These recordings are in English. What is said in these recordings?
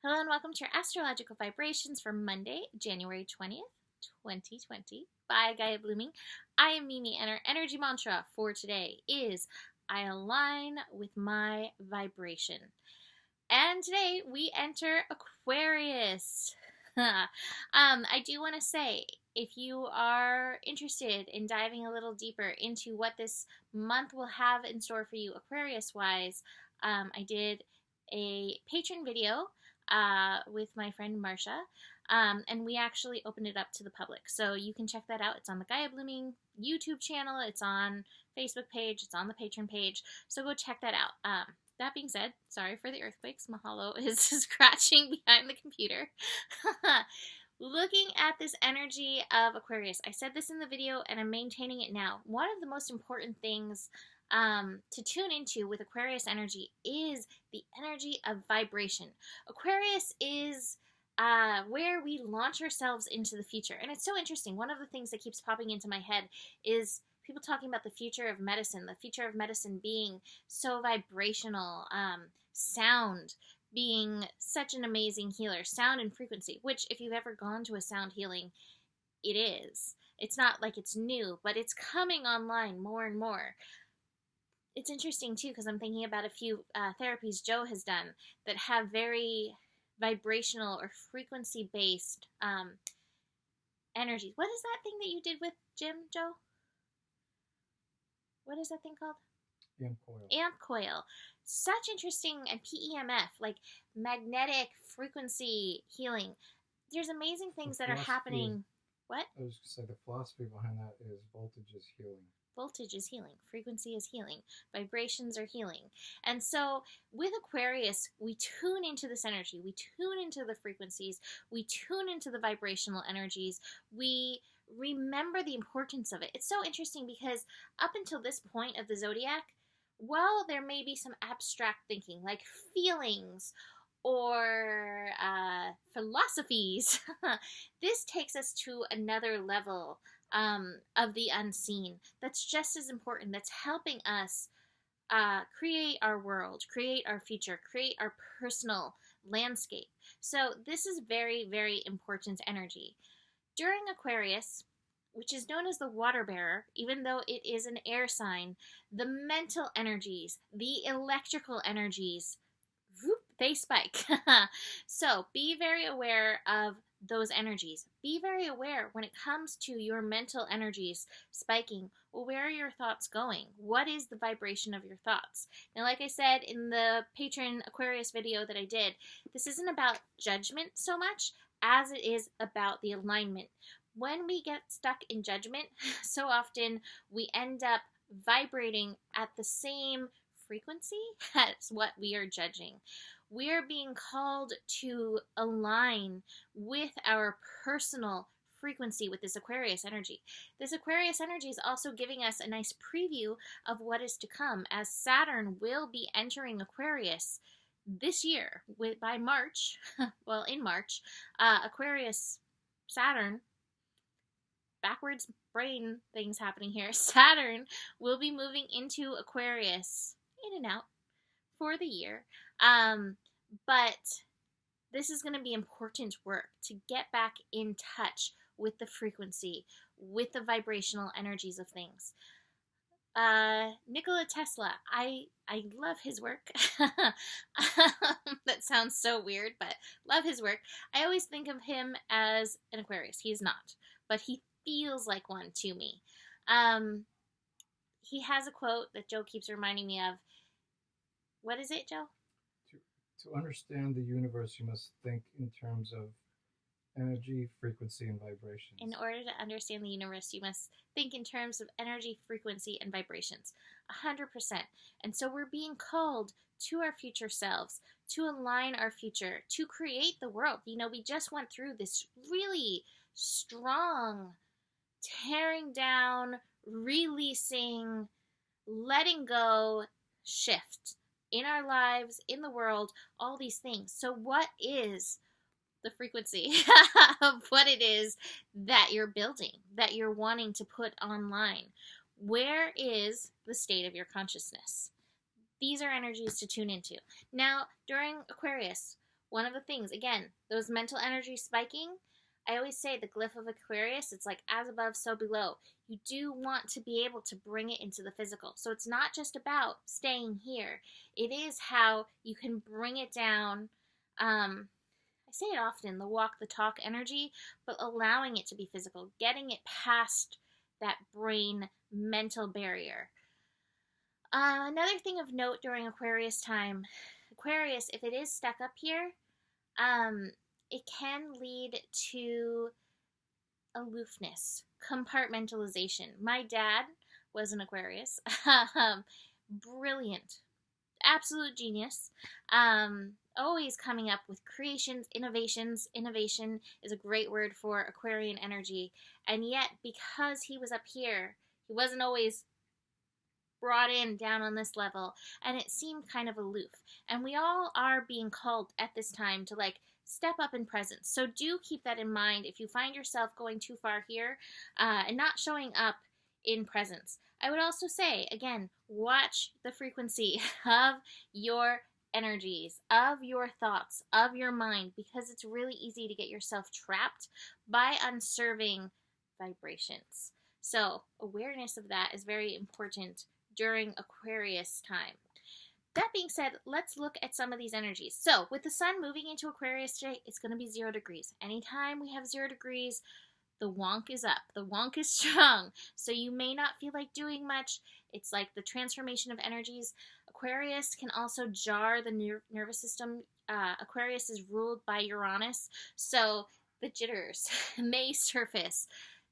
Hello and welcome to your astrological vibrations for Monday, January 20th, 2020 by Gaia Blooming. I am Mimi and our energy mantra for today is I align with my vibration. And today we enter Aquarius. I do want to say, if you are interested in diving a little deeper into what this month will have in store for you Aquarius-wise, I did a patron video with my friend Marsha, and we actually opened it up to the public. So you can check that out. It's on the Gaia Blooming YouTube channel. It's on Facebook page. It's on the patron page. So go check that out. That being said, sorry for the earthquakes. Mahalo is scratching behind the computer. Looking at this energy of Aquarius, I said this in the video and I'm maintaining it now. One of the most important things to tune into with Aquarius energy is the energy of vibration. Aquarius is where we launch ourselves into the future. And it's so interesting. One of the things that keeps popping into my head is people talking about the future of medicine, the future of medicine being so vibrational, sound being such an amazing healer, sound and frequency, which if you've ever gone to a sound healing, it is. It's not like it's new, but it's coming online more and more. It's interesting too because I'm thinking about a few therapies Joe has done that have very vibrational or frequency based energies. What is that thing that you did with Jim, Joe? What is that thing called? Amp coil. Amp coil. Such interesting, and PEMF, like magnetic frequency healing. There's amazing things that are happening. What? I was going to say the philosophy behind that is voltage is healing. Voltage is healing. Frequency is healing. Vibrations are healing. And so with Aquarius, we tune into this energy. We tune into the frequencies. We tune into the vibrational energies. We remember the importance of it. It's so interesting because up until this point of the zodiac, while there may be some abstract thinking like feelings or philosophies, this takes us to another level of the unseen that's just as important, that's helping us create our world, create our future, create our personal landscape. So this is very, very important energy. During Aquarius, which is known as the water bearer, even though it is an air sign, the mental energies, the electrical energies, whoop, they spike. So be very aware of those energies. Be very aware when it comes to your mental energies spiking. Well, where are your thoughts going? What is the vibration of your thoughts? Now, like I said in the patron Aquarius video that I did, this isn't about judgment so much as it is about the alignment. When we get stuck in judgment, so often we end up vibrating at the same frequency as what we are judging. We are being called to align with our personal frequency with this Aquarius energy. This Aquarius energy is also giving us a nice preview of what is to come, as Saturn will be entering Aquarius this year by March. Well, in March, Aquarius, Saturn, backwards brain things happening here. Saturn will be moving into Aquarius, in and out, for the year. But this is going to be important work to get back in touch with the frequency, with the vibrational energies of things. Nikola Tesla, I love his work. That sounds so weird, but love his work. I always think of him as an Aquarius. He's not, but he feels like one to me. He has a quote that Joe keeps reminding me of. What is it, Joe? To understand the universe, you must think in terms of energy, frequency, and vibrations. In order to understand the universe, you must think in terms of energy, frequency, and vibrations. 100%. And so we're being called to our future selves, to align our future, to create the world. You know, we just went through this really strong tearing down, releasing, letting go shift in our lives, in the world, all these things. So what is the frequency of what it is that you're building, that you're wanting to put online? Where is the state of your consciousness? These are energies to tune into. Now, during Aquarius, One of the things, again, those mental energy spiking, I always say the glyph of Aquarius, it's like as above, so below. You do want to be able to bring it into the physical. So it's not just about staying here. It is how you can bring it down. I say it often, the walk, the talk energy, but allowing it to be physical, getting it past that brain mental barrier. Another thing of note during Aquarius time, Aquarius, if it is stuck up here, it can lead to aloofness, compartmentalization. My dad was an Aquarius. Brilliant. Absolute genius. Always coming up with creations, innovations. Innovation is a great word for Aquarian energy. And yet, because he was up here, he wasn't always brought in down on this level, and it seemed kind of aloof. And we all are being called at this time to like step up in presence. So do keep that in mind if you find yourself going too far here and not showing up in presence. I would also say, again, watch the frequency of your energies, of your thoughts, of your mind, because it's really easy to get yourself trapped by unserving vibrations. So awareness of that is very important during Aquarius time. That being said, let's look at some of these energies. So with the sun moving into Aquarius today, it's going to be 0 degrees. Anytime we have 0 degrees, the wonk is up. The wonk is strong. So you may not feel like doing much. It's like the transformation of energies. Aquarius can also jar the nervous system. Aquarius is ruled by Uranus. So the jitters may surface.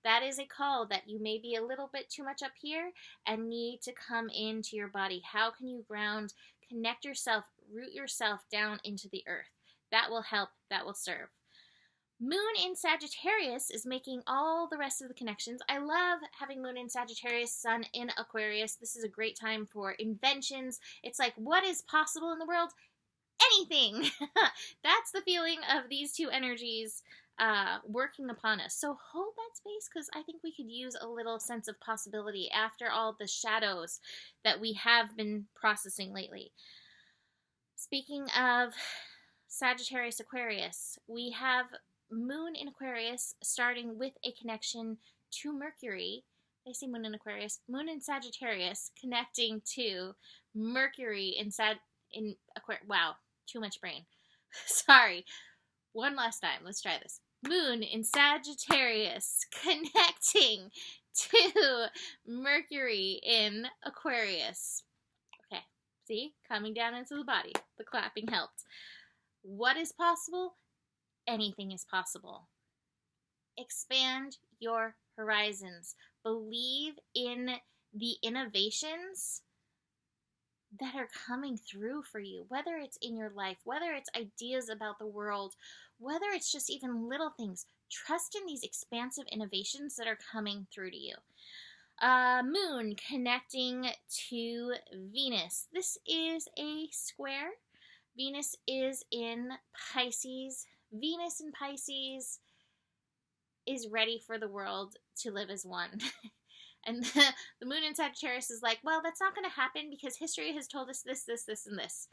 That is a call that you may be a little bit too much up here and need to come into your body. How can you ground, connect yourself, root yourself down into the earth? That will help. That will serve. Moon in Sagittarius is making all the rest of the connections. I love having Moon in Sagittarius, Sun in Aquarius. This is a great time for inventions. It's like, what is possible in the world? Anything. That's the feeling of these two energies working upon us. So hold that space, because I think we could use a little sense of possibility after all the shadows that we have been processing lately. Speaking of Sagittarius Aquarius, we have Moon in Aquarius starting with a connection to Mercury. I say Moon in Aquarius, Moon in Sagittarius connecting to Mercury in Aquarius. Wow, too much brain. Sorry. One last time. Let's try this. Moon in Sagittarius connecting to Mercury in Aquarius. Okay, see? Coming down into the body. The clapping helped. What is possible? Anything is possible. Expand your horizons. Believe in the innovations that are coming through for you, whether it's in your life, whether it's ideas about the world, whether it's just even little things. Trust in these expansive innovations that are coming through to you. Moon connecting to Venus. This is a square. Venus is in Pisces. Venus in Pisces is ready for the world to live as one. And the Moon in Sagittarius is like, well, that's not going to happen because history has told us this, this, this, and this.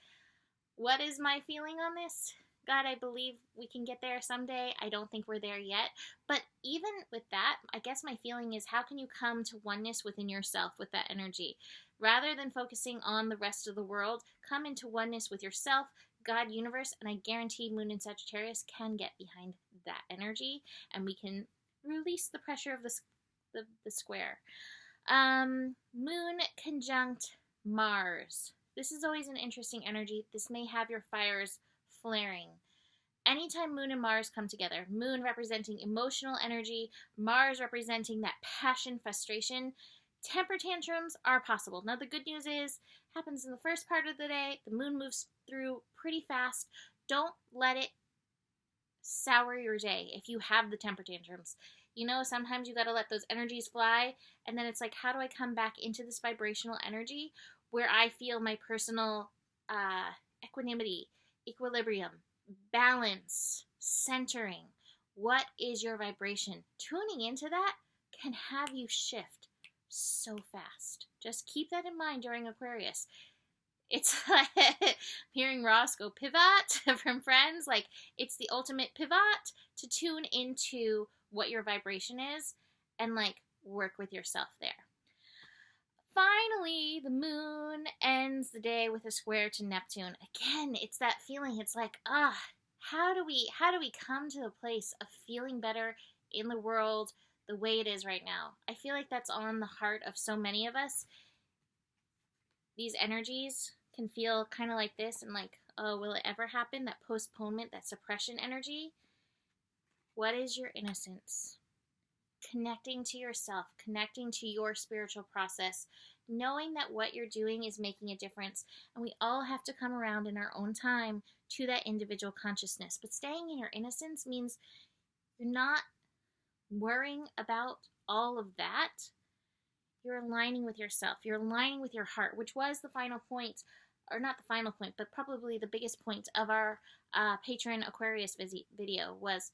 What is my feeling on this? God, I believe we can get there someday. I don't think we're there yet. But even with that, I guess my feeling is, how can you come to oneness within yourself with that energy? Rather than focusing on the rest of the world, come into oneness with yourself, God, universe, and I guarantee Moon in Sagittarius can get behind that energy, and we can release the pressure of the square. Moon conjunct Mars. This is always an interesting energy. This may have your fires flaring. Anytime Moon and Mars come together, Moon representing emotional energy, Mars representing that passion, frustration, temper tantrums are possible. Now, the good news is, happens in the first part of the day. The Moon moves through pretty fast. Don't let it sour your day if you have the temper tantrums. You know, sometimes you got to let those energies fly, and then it's like, how do I come back into this vibrational energy where I feel my personal equanimity, equilibrium, balance, centering? What is your vibration? Tuning into that can have you shift so fast. Just keep that in mind during Aquarius. It's like hearing Horoscope pivot from Friends. Like, it's the ultimate pivot to tune into what your vibration is and, like, work with yourself there. Finally, the moon ends the day with a square to Neptune. Again, it's that feeling. It's like, how do we come to a place of feeling better in the world the way it is right now? I feel like that's on the heart of so many of us. These energies can feel kind of like this, and like, oh, will it ever happen? That postponement, that suppression energy. What is your innocence? Connecting to yourself, connecting to your spiritual process, knowing that what you're doing is making a difference. And we all have to come around in our own time to that individual consciousness. But staying in your innocence means you're not worrying about all of that. You're aligning with yourself. You're aligning with your heart, which was the final point, or not the final point, but probably the biggest point of our patron Aquarius video was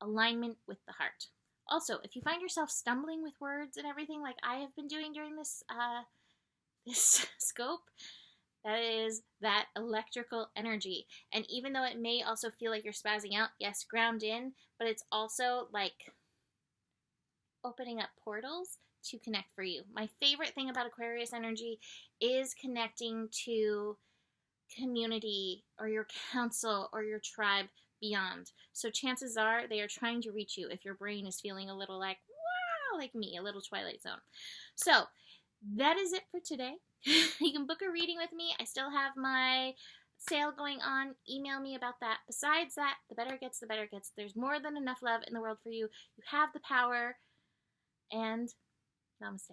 alignment with the heart. Also, if you find yourself stumbling with words and everything like I have been doing during this scope, that is that electrical energy. And even though it may also feel like you're spazzing out, yes, ground in, but it's also like opening up portals to connect for you. My favorite thing about Aquarius energy is connecting to community or your council or your tribe beyond. So chances are they are trying to reach you if your brain is feeling a little like, wow, like me, a little Twilight Zone. So that is it for today. You can book a reading with me. I still have my sale going on. Email me about that. Besides that, the better it gets, the better it gets. There's more than enough love in the world for you. You have the power. And namaste.